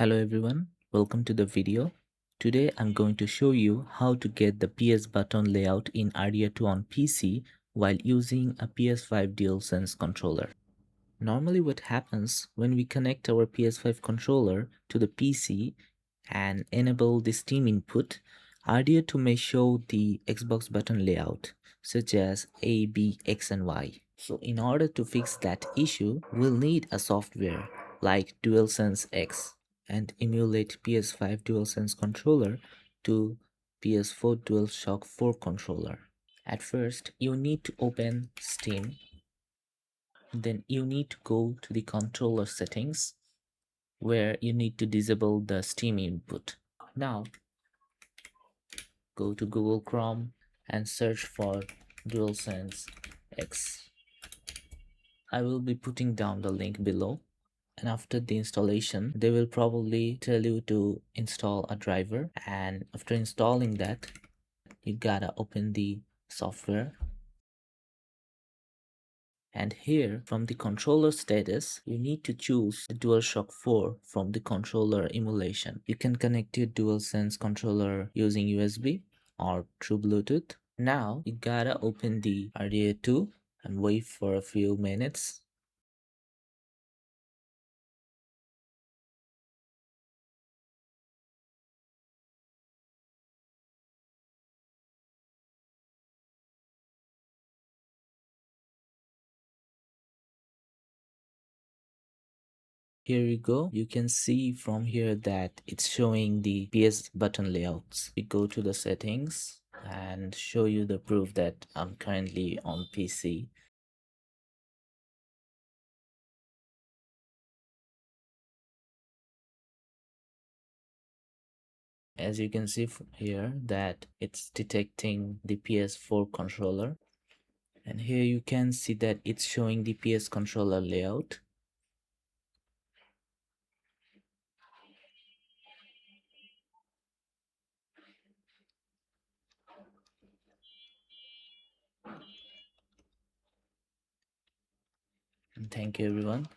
Hello everyone, welcome to the video. Today I'm going to show you how to get the PS button layout in RDR2 on PC while using a PS5 DualSense controller. Normally what happens when we connect our PS5 controller to the PC and enable the Steam input, RDR2 may show the Xbox button layout such as A, B, X and Y. So in order to fix that issue, we'll need a software like DualSenseX and emulate PS5 DualSense controller to PS4 DualShock 4 controller. At first, you need to open Steam, then you need to go to the controller settings where you need to disable the Steam input. Now, go to Google Chrome and search for DualSense X. I will be putting down the link below. And after the installation, they will probably tell you to install a driver, and after installing that, you gotta open the software. And here from the controller status, you need to choose the DualShock 4 from the controller emulation. You can connect your DualSense controller using USB or through Bluetooth. Now you gotta open the RDR2 and wait for a few minutes. Here you go. You can see from here that it's showing the PS button layouts. We go to the settings and show you the proof that I'm currently on PC. As you can see here that it's detecting the PS4 controller, and here you can see that it's showing the PS controller layout. And thank you everyone.